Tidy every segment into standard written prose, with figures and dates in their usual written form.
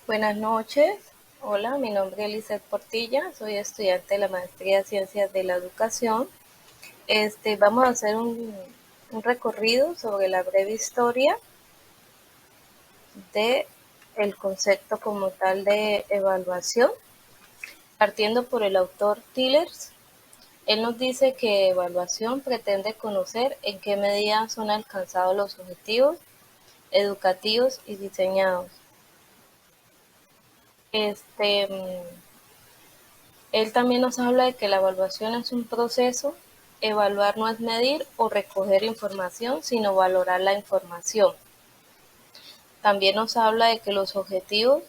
Buenas noches. Hola, mi nombre es Lizeth Portilla, soy estudiante de la Maestría de Ciencias de la Educación. Vamos a hacer un recorrido sobre la breve historia de el concepto como tal de evaluación, partiendo por el autor Tillers. Él nos dice que evaluación pretende conocer en qué medida son alcanzados los objetivos educativos y diseñados. Este, Él también nos habla de que la evaluación es un proceso. Evaluar no es medir o recoger información, sino valorar la información. También nos habla de que los objetivos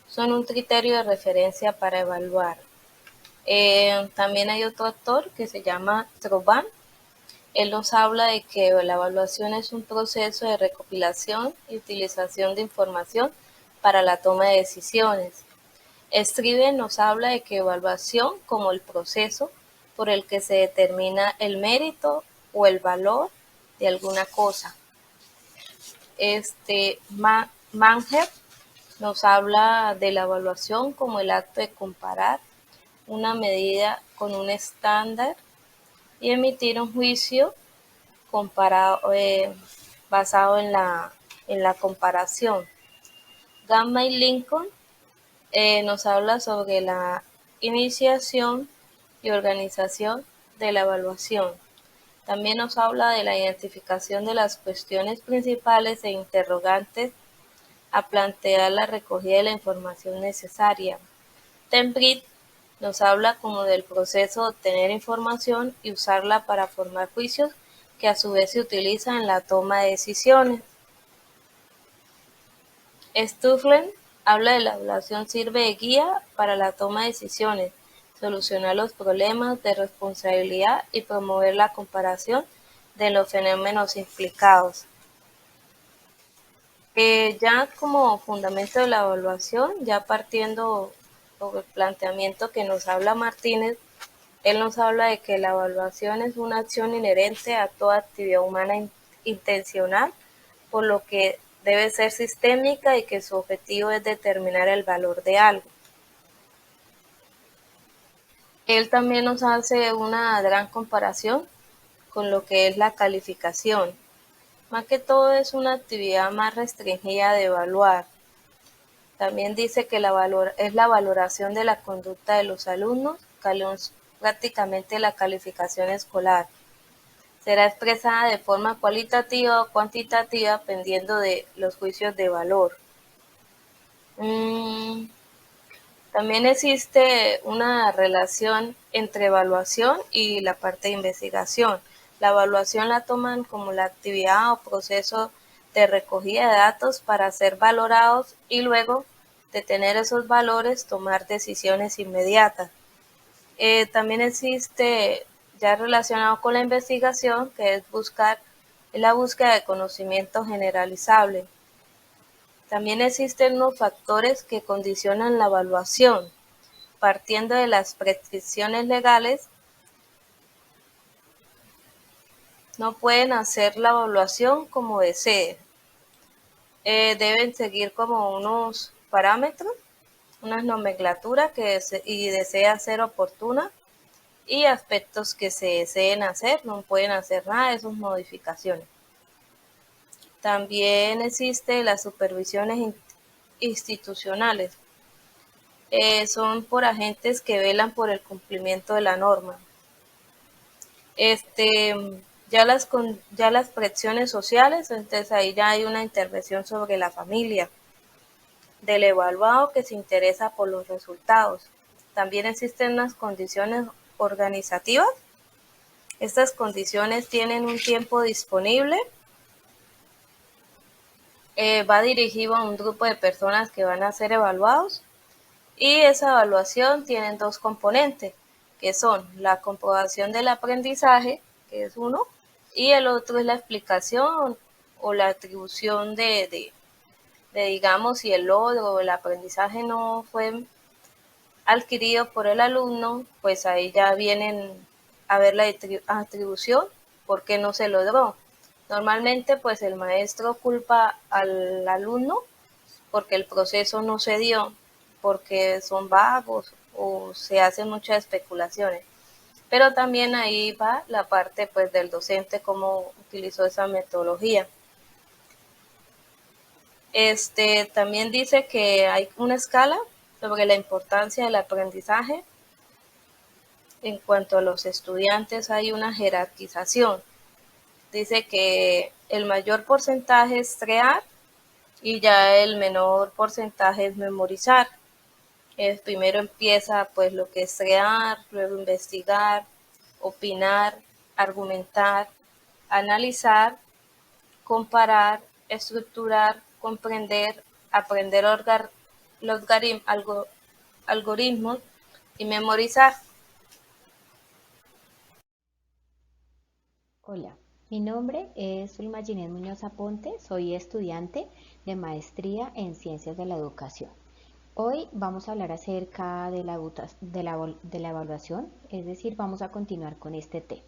son un criterio de referencia para evaluar. También hay otro autor que se llama Troban. Él nos habla de que la evaluación es un proceso de recopilación y utilización de información para la toma de decisiones. Scriven nos habla de que evaluación como el proceso por el que se determina el mérito o el valor de alguna cosa. Manger nos habla de la evaluación como el acto de comparar una medida con un estándar y emitir un juicio comparado, basado en la comparación. Gamma y Lincoln nos habla sobre la iniciación y organización de la evaluación. También nos habla de la identificación de las cuestiones principales e interrogantes a plantear la recogida de la información necesaria. Tembrit nos habla como del proceso de obtener información y usarla para formar juicios que a su vez se utilizan en la toma de decisiones. Stuflen habla de la evaluación sirve de guía para la toma de decisiones, solucionar los problemas de responsabilidad y promover la comparación de los fenómenos implicados. Ya como fundamento de la evaluación, ya partiendo sobre el planteamiento que nos habla Martínez, él nos habla de que la evaluación es una acción inherente a toda actividad humana intencional, por lo que debe ser sistémica y que su objetivo es determinar el valor de algo. Él también nos hace una gran comparación con lo que es la calificación. Más que todo es una actividad más restringida de evaluar. También dice que es la valoración de la conducta de los alumnos, prácticamente la calificación escolar. Será expresada de forma cualitativa o cuantitativa dependiendo de los juicios de valor. También existe una relación entre evaluación y la parte de investigación. La evaluación la toman como la actividad o proceso de recogida de datos para ser valorados y luego de tener esos valores tomar decisiones inmediatas. También existe ya relacionado con la investigación, que es la búsqueda de conocimiento generalizable. También existen unos factores que condicionan la evaluación. Partiendo de las prescripciones legales, no pueden hacer la evaluación como deseen. Deben seguir como unos parámetros, unas nomenclaturas y desea ser oportuna y aspectos que se deseen hacer, no pueden hacer nada de sus modificaciones. También existe las supervisiones institucionales. Son por agentes que velan por el cumplimiento de la norma. Ya las presiones sociales, entonces ahí ya hay una intervención sobre la familia, del evaluado que se interesa por los resultados. También existen unas condiciones organizativas. Estas condiciones tienen un tiempo disponible. Va dirigido a un grupo de personas que van a ser evaluados y esa evaluación tiene dos componentes, que son la comprobación del aprendizaje, que es uno, y el otro es la explicación o la atribución de digamos, si el logro o el aprendizaje no fue adquirido por el alumno, pues ahí ya vienen a ver la atribución, por qué no se logró. Normalmente, pues el maestro culpa al alumno porque el proceso no se dio, porque son vagos o se hacen muchas especulaciones. Pero también ahí va la parte pues del docente, cómo utilizó esa metodología. También dice que hay una escala sobre la importancia del aprendizaje. En cuanto a los estudiantes, hay una jerarquización. Dice que el mayor porcentaje es crear y ya el menor porcentaje es memorizar. Primero empieza pues lo que es crear, luego investigar, opinar, argumentar, analizar, comparar, estructurar, comprender, aprender algoritmos y memorizar. Hola, mi nombre es Zulma Ginés Muñoz Aponte, soy estudiante de maestría en Ciencias de la Educación. Hoy vamos a hablar acerca de la evaluación, es decir, vamos a continuar con este tema.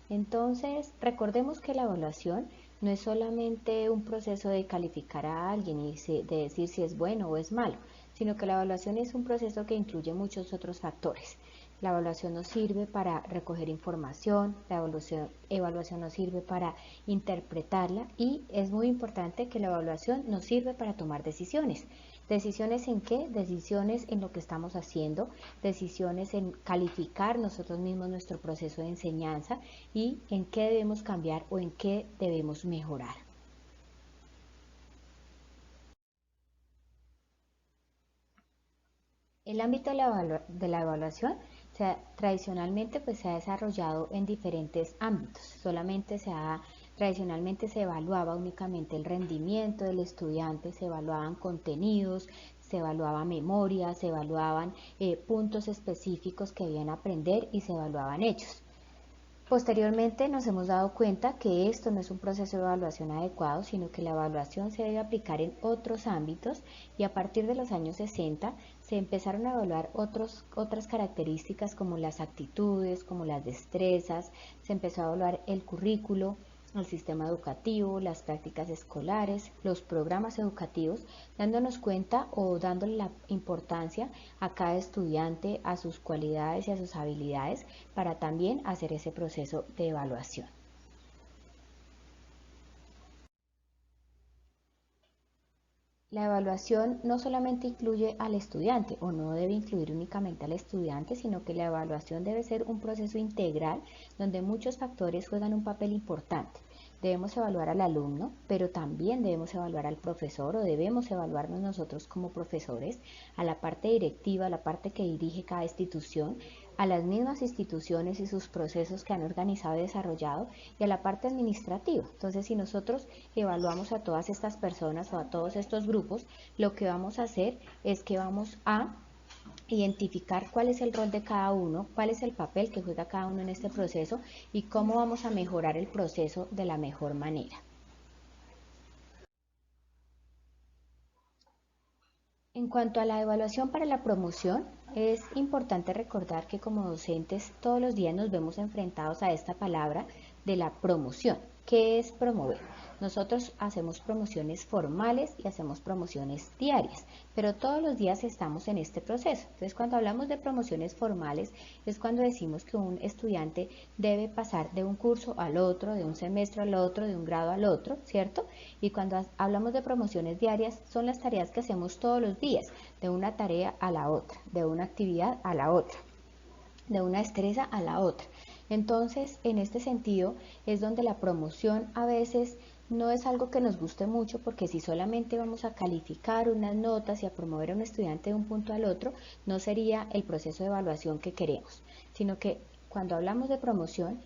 Entonces, recordemos que la evaluación no es solamente un proceso de calificar a alguien y de decir si es bueno o es malo, sino que la evaluación es un proceso que incluye muchos otros factores. La evaluación nos sirve para recoger información, la evaluación nos sirve para interpretarla y es muy importante que la evaluación nos sirve para tomar decisiones. ¿Decisiones en qué? Decisiones en lo que estamos haciendo, decisiones en calificar nosotros mismos nuestro proceso de enseñanza y en qué debemos cambiar o en qué debemos mejorar. El ámbito de la evaluación tradicionalmente pues, se ha desarrollado en diferentes ámbitos. Tradicionalmente se evaluaba únicamente el rendimiento del estudiante, se evaluaban contenidos, se evaluaba memoria, se evaluaban puntos específicos que debían aprender y se evaluaban hechos. Posteriormente nos hemos dado cuenta que esto no es un proceso de evaluación adecuado, sino que la evaluación se debe aplicar en otros ámbitos y a partir de los años 60 se empezaron a evaluar otras características como las actitudes, como las destrezas, se empezó a evaluar el currículo, el sistema educativo, las prácticas escolares, los programas educativos, dándonos cuenta o dándole la importancia a cada estudiante, a sus cualidades y a sus habilidades para también hacer ese proceso de evaluación. La evaluación no solamente incluye al estudiante o no debe incluir únicamente al estudiante, sino que la evaluación debe ser un proceso integral donde muchos factores juegan un papel importante. Debemos evaluar al alumno, pero también debemos evaluar al profesor o debemos evaluarnos nosotros como profesores, a la parte directiva, a la parte que dirige cada institución, a las mismas instituciones y sus procesos que han organizado y desarrollado y a la parte administrativa. Entonces, si nosotros evaluamos a todas estas personas o a todos estos grupos, lo que vamos a hacer es que vamos a identificar cuál es el rol de cada uno, cuál es el papel que juega cada uno en este proceso y cómo vamos a mejorar el proceso de la mejor manera. En cuanto a la evaluación para la promoción, es importante recordar que como docentes todos los días nos vemos enfrentados a esta palabra de la promoción. ¿Qué es promover? Nosotros hacemos promociones formales y hacemos promociones diarias, pero todos los días estamos en este proceso. Entonces, cuando hablamos de promociones formales, es cuando decimos que un estudiante debe pasar de un curso al otro, de un semestre al otro, de un grado al otro, ¿cierto? Y cuando hablamos de promociones diarias, son las tareas que hacemos todos los días, de una tarea a la otra, de una actividad a la otra, de una destreza a la otra. Entonces, en este sentido, es donde la promoción a veces no es algo que nos guste mucho porque si solamente vamos a calificar unas notas y a promover a un estudiante de un punto al otro, no sería el proceso de evaluación que queremos, sino que cuando hablamos de promoción,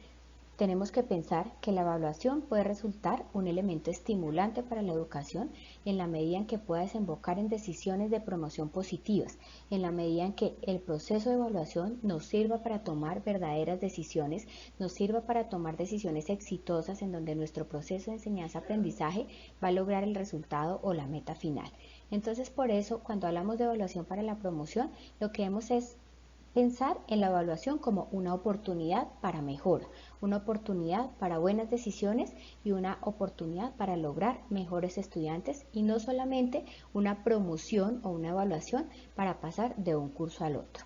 tenemos que pensar que la evaluación puede resultar un elemento estimulante para la educación en la medida en que pueda desembocar en decisiones de promoción positivas, en la medida en que el proceso de evaluación nos sirva para tomar verdaderas decisiones, nos sirva para tomar decisiones exitosas en donde nuestro proceso de enseñanza-aprendizaje va a lograr el resultado o la meta final. Entonces, por eso, cuando hablamos de evaluación para la promoción, lo que vemos es pensar en la evaluación como una oportunidad para mejora, una oportunidad para buenas decisiones y una oportunidad para lograr mejores estudiantes y no solamente una promoción o una evaluación para pasar de un curso al otro.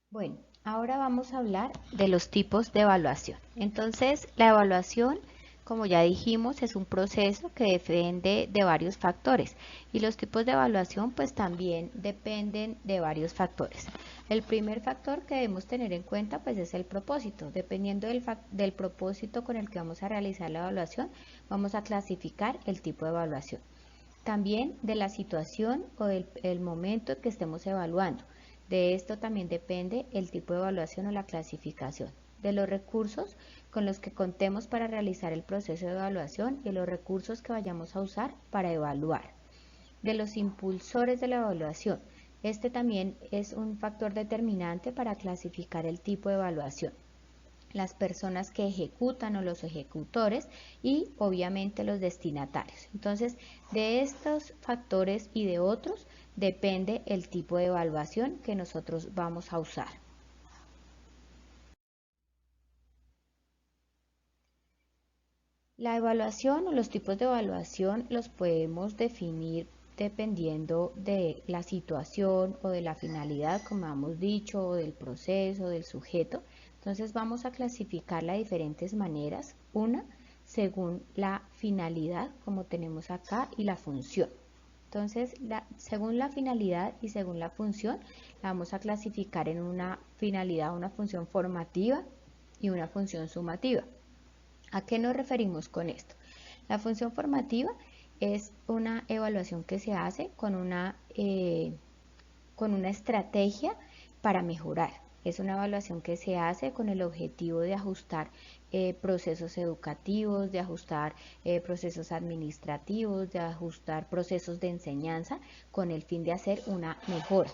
Bueno, ahora vamos a hablar de los tipos de evaluación. Entonces, la evaluación, como ya dijimos, es un proceso que depende de varios factores y los tipos de evaluación pues también dependen de varios factores. El primer factor que debemos tener en cuenta pues es el propósito. Dependiendo del propósito con el que vamos a realizar la evaluación, vamos a clasificar el tipo de evaluación. También de la situación o del momento en que estemos evaluando. De esto también depende el tipo de evaluación o la clasificación. De los recursos con los que contemos para realizar el proceso de evaluación y los recursos que vayamos a usar para evaluar. De los impulsores de la evaluación. Este también es un factor determinante para clasificar el tipo de evaluación. Las personas que ejecutan o los ejecutores y obviamente los destinatarios. Entonces, de estos factores y de otros depende el tipo de evaluación que nosotros vamos a usar. La evaluación o los tipos de evaluación los podemos definir dependiendo de la situación o de la finalidad, como hemos dicho, o del proceso, del sujeto. Entonces vamos a clasificarla de diferentes maneras. Una, según la finalidad, como tenemos acá, y la función. Entonces, según la finalidad y según la función, la vamos a clasificar en una finalidad, una función formativa y una función sumativa. ¿A qué nos referimos con esto? La función formativa es una evaluación que se hace con una estrategia para mejorar. Es una evaluación que se hace con el objetivo de ajustar procesos educativos, de ajustar procesos administrativos, de ajustar procesos de enseñanza con el fin de hacer una mejora.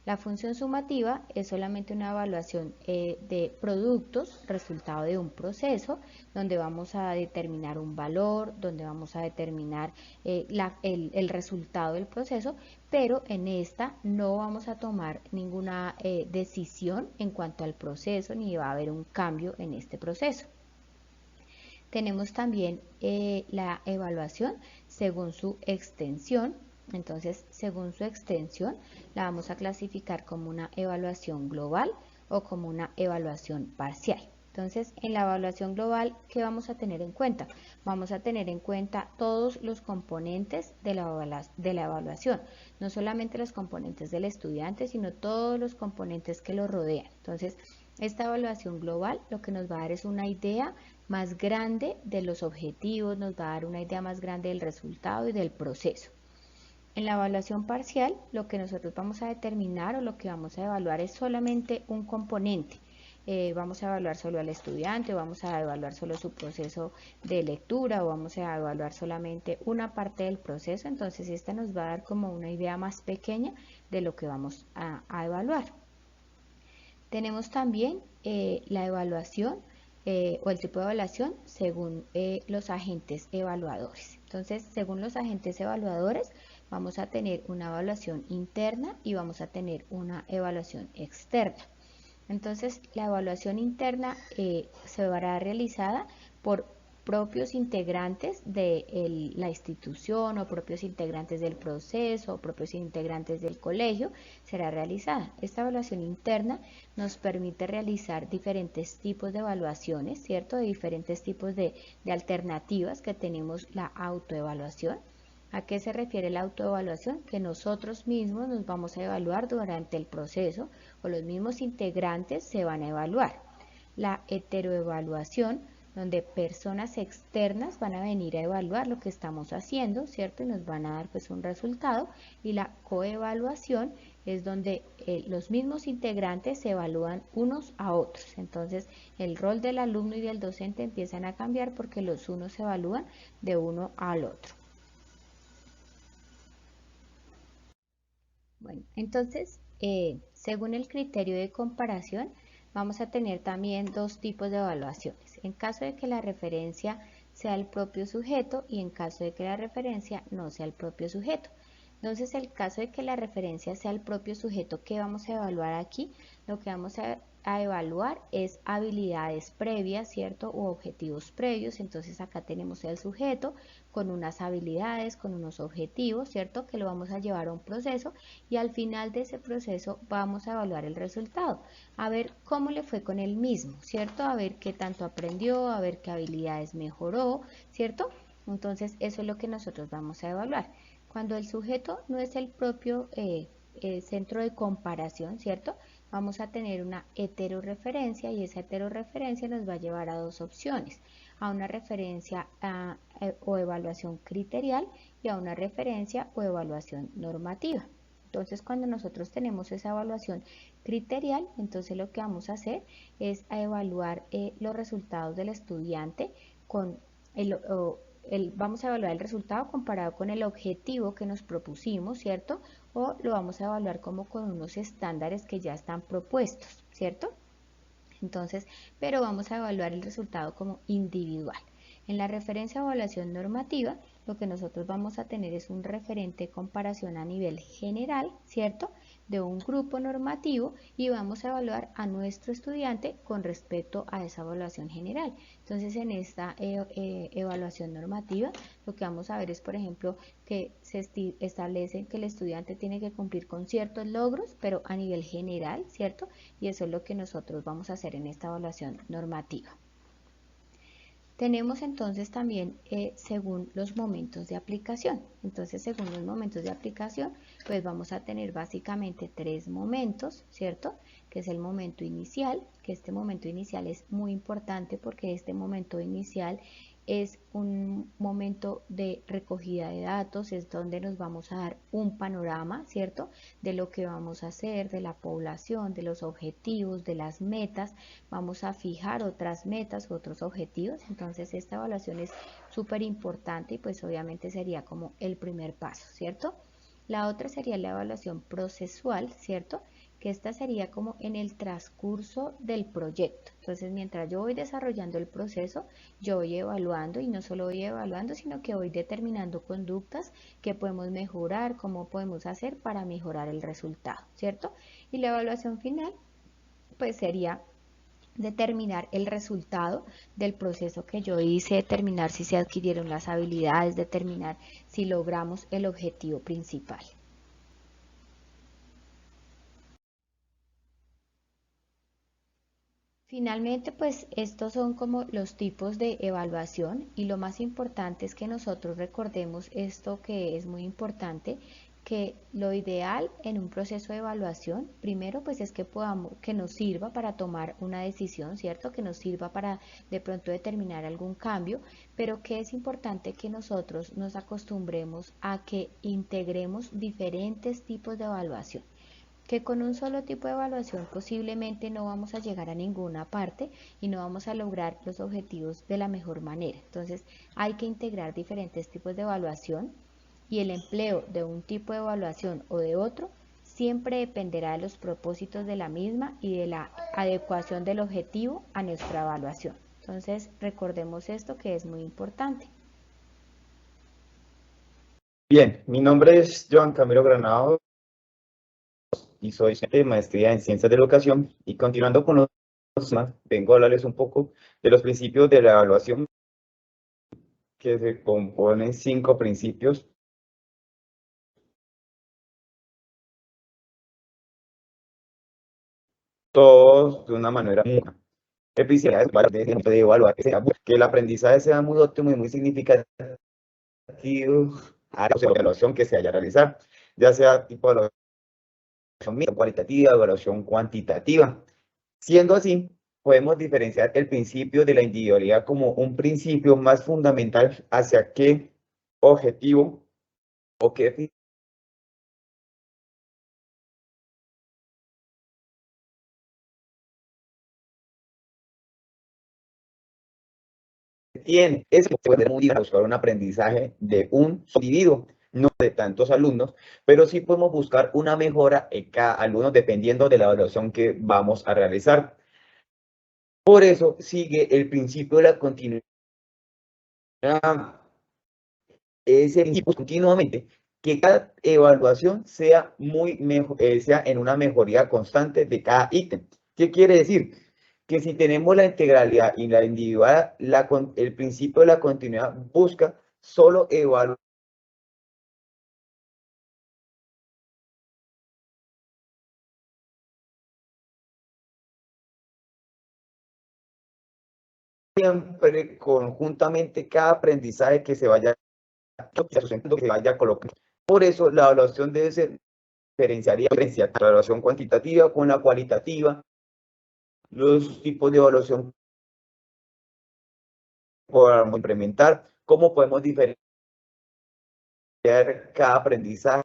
La función sumativa es solamente una evaluación de productos, resultado de un proceso, donde vamos a determinar un valor, donde vamos a determinar el resultado del proceso, pero en esta no vamos a tomar ninguna decisión en cuanto al proceso, ni va a haber un cambio en este proceso. Tenemos también la evaluación según su extensión. Entonces, según su extensión, la vamos a clasificar como una evaluación global o como una evaluación parcial. Entonces, en la evaluación global, ¿qué vamos a tener en cuenta? Vamos a tener en cuenta todos los componentes de la evaluación, no solamente los componentes del estudiante, sino todos los componentes que lo rodean. Entonces, esta evaluación global lo que nos va a dar es una idea más grande de los objetivos, nos va a dar una idea más grande del resultado y del proceso. En la evaluación parcial, lo que nosotros vamos a determinar o lo que vamos a evaluar es solamente un componente. Vamos a evaluar solo al estudiante, o vamos a evaluar solo su proceso de lectura, o vamos a evaluar solamente una parte del proceso. Entonces, esta nos va a dar como una idea más pequeña de lo que vamos a evaluar. Tenemos también la evaluación o el tipo de evaluación según los agentes evaluadores. Entonces, según los agentes evaluadores, vamos a tener una evaluación interna y vamos a tener una evaluación externa. Entonces, la evaluación interna se verá realizada por propios integrantes de la institución o propios integrantes del proceso o propios integrantes del colegio será realizada. Esta evaluación interna nos permite realizar diferentes tipos de evaluaciones, ¿cierto? De diferentes tipos de alternativas que tenemos la autoevaluación. ¿A qué se refiere la autoevaluación? Que nosotros mismos nos vamos a evaluar durante el proceso o los mismos integrantes se van a evaluar. La heteroevaluación, donde personas externas van a venir a evaluar lo que estamos haciendo, ¿cierto? Y nos van a dar pues un resultado. Y la coevaluación es donde los mismos integrantes se evalúan unos a otros. Entonces, el rol del alumno y del docente empiezan a cambiar porque los unos se evalúan de uno al otro. Bueno, entonces, según el criterio de comparación, vamos a tener también dos tipos de evaluaciones. En caso de que la referencia sea el propio sujeto y en caso de que la referencia no sea el propio sujeto. Entonces, en el caso de que la referencia sea el propio sujeto, ¿qué vamos a evaluar aquí? Lo que vamos a evaluar es habilidades previas, ¿cierto? O objetivos previos. Entonces, acá tenemos el sujeto con unas habilidades, con unos objetivos, ¿cierto? Que lo vamos a llevar a un proceso y al final de ese proceso vamos a evaluar el resultado, a ver cómo le fue con él mismo, ¿cierto? A ver qué tanto aprendió, a ver qué habilidades mejoró, ¿cierto? Entonces, eso es lo que nosotros vamos a evaluar. Cuando el sujeto no es el propio centro de comparación, ¿cierto? Vamos a tener una heterorreferencia y esa heterorreferencia nos va a llevar a dos opciones, a una referencia o evaluación criterial y a una referencia o evaluación normativa. Entonces, cuando nosotros tenemos esa evaluación criterial, entonces lo que vamos a hacer es a evaluar los resultados del estudiante con vamos a evaluar el resultado comparado con el objetivo que nos propusimos, ¿cierto? O lo vamos a evaluar como con unos estándares que ya están propuestos, ¿cierto? Entonces, pero vamos a evaluar el resultado como individual. En la referencia a evaluación normativa, lo que nosotros vamos a tener es un referente de comparación a nivel general, ¿cierto? De un grupo normativo y vamos a evaluar a nuestro estudiante con respecto a esa evaluación general. Entonces, en esta evaluación normativa, lo que vamos a ver es, por ejemplo, que se establece que el estudiante tiene que cumplir con ciertos logros, pero a nivel general, ¿cierto? Y eso es lo que nosotros vamos a hacer en esta evaluación normativa. Tenemos entonces también según los momentos de aplicación. Entonces, según los momentos de aplicación, pues vamos a tener básicamente tres momentos, ¿cierto? Que es el momento inicial, que este momento inicial es muy importante porque este momento inicial es un momento de recogida de datos, es donde nos vamos a dar un panorama, ¿cierto? De lo que vamos a hacer, de la población, de los objetivos, de las metas, vamos a fijar otras metas, otros objetivos, entonces esta evaluación es súper importante y pues obviamente sería como el primer paso, ¿cierto? La otra sería la evaluación procesual, ¿cierto? Que esta sería como en el transcurso del proyecto. Entonces, mientras yo voy desarrollando el proceso, yo voy evaluando y no solo voy evaluando, sino que voy determinando conductas que podemos mejorar, cómo podemos hacer para mejorar el resultado, ¿cierto? Y la evaluación final, pues sería determinar el resultado del proceso que yo hice, determinar si se adquirieron las habilidades, determinar si logramos el objetivo principal. Finalmente, pues estos son como los tipos de evaluación y lo más importante es que nosotros recordemos esto que es muy importante, que lo ideal en un proceso de evaluación, primero pues es que podamos, que nos sirva para tomar una decisión, ¿cierto? Que nos sirva para de pronto determinar algún cambio, pero que es importante que nosotros nos acostumbremos a que integremos diferentes tipos de evaluación, que con un solo tipo de evaluación posiblemente no vamos a llegar a ninguna parte y no vamos a lograr los objetivos de la mejor manera. Entonces hay que integrar diferentes tipos de evaluación y el empleo de un tipo de evaluación o de otro siempre dependerá de los propósitos de la misma y de la adecuación del objetivo a nuestra evaluación. Entonces recordemos esto que es muy importante. Bien, mi nombre es Joan Camilo Granado y soy estudiante de maestría en Ciencias de la Educación y continuando con los temas, vengo a hablarles un poco de los principios de la evaluación que se componen 5 principios. Todos de una manera muy el principio de evaluar que el aprendizaje sea muy óptimo y muy significativo a la evaluación que se haya realizado, ya sea tipo de evaluación cualitativa, evaluación cuantitativa. Siendo así, podemos diferenciar el principio de la individualidad como un principio más fundamental hacia qué objetivo o qué tiene. Es que puede ser muy difícil buscar un aprendizaje de un individuo, no de tantos alumnos, pero sí podemos buscar una mejora en cada alumno dependiendo de la evaluación que vamos a realizar. Por eso sigue el principio de la continuidad Exigimos continuamente que cada evaluación sea sea en una mejoría constante de cada ítem. ¿Qué quiere decir? Que si tenemos la integralidad y la individual, el principio de la continuidad busca solo evaluar siempre conjuntamente cada aprendizaje que se vaya colocando. Por eso la evaluación debe ser diferenciar la evaluación cuantitativa con la cualitativa, los tipos de evaluación podemos implementar, cómo podemos diferenciar cada aprendizaje.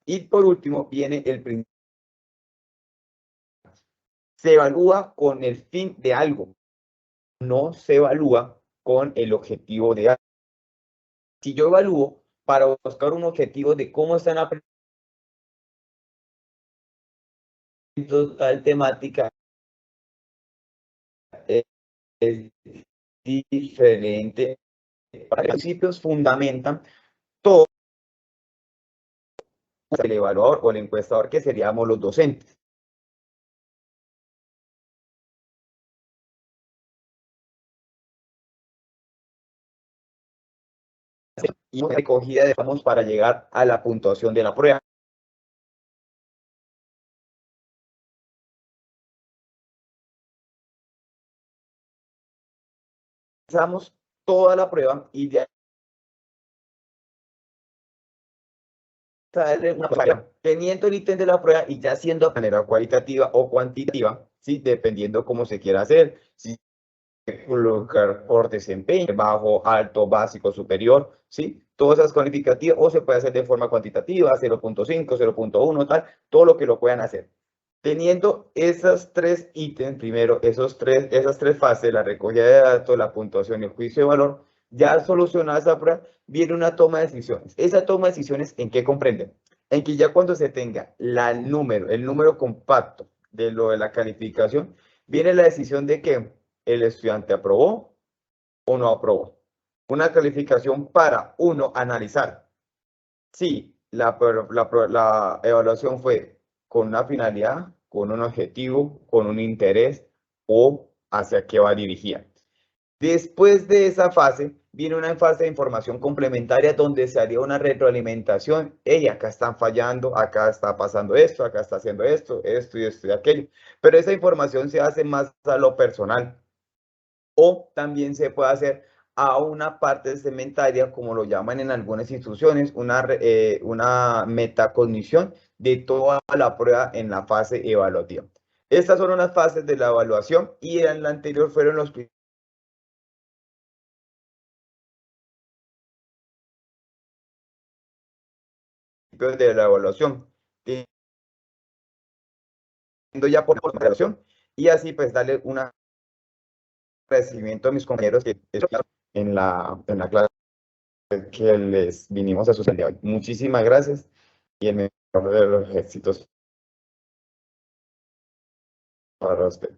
Y por último viene el principio. Se evalúa con el fin de algo, no se evalúa con el objetivo de algo. Si yo evalúo para buscar un objetivo de cómo están aprendiendo tal temática, es diferente. Los principios fundamentan todo el evaluador o el encuestador, que seríamos los docentes. Y recogida de datos para llegar a la puntuación de la prueba. Realizamos toda la prueba y de teniendo el ítem de la prueba y ya siendo de manera cualitativa o cuantitativa, ¿sí? Dependiendo cómo se quiera hacer, si colocar por desempeño, bajo, alto, básico, superior, ¿sí? Todas esas cualificativas, o se puede hacer de forma cuantitativa, 0.5, 0.1, tal, todo lo que lo puedan hacer. Teniendo esas tres ítems, primero, esas tres fases, la recogida de datos, la puntuación y el juicio de valor, ya solucionada esa prueba, viene una toma de decisiones. Esa toma de decisiones, ¿en qué comprende? En que ya cuando se tenga el número compacto de lo de la calificación, viene la decisión de que el estudiante aprobó o no aprobó. Una calificación para uno analizar si la evaluación fue con una finalidad, con un objetivo, con un interés o hacia qué va dirigida. Después de esa fase, viene una fase de información complementaria donde se haría una retroalimentación. Hey, acá están fallando, acá está pasando esto, acá está haciendo esto y esto y aquello. Pero esa información se hace más a lo personal. O también se puede hacer a una parte segmentaria, como lo llaman en algunas instituciones, una metacognición de toda la prueba en la fase evaluativa. Estas son las fases de la evaluación y en la anterior fueron los principios de la evaluación, ya por la evaluación, y así pues darle un agradecimiento a mis compañeros que en la clase que les vinimos a suceder hoy. Muchísimas gracias y el mejor de los éxitos para usted.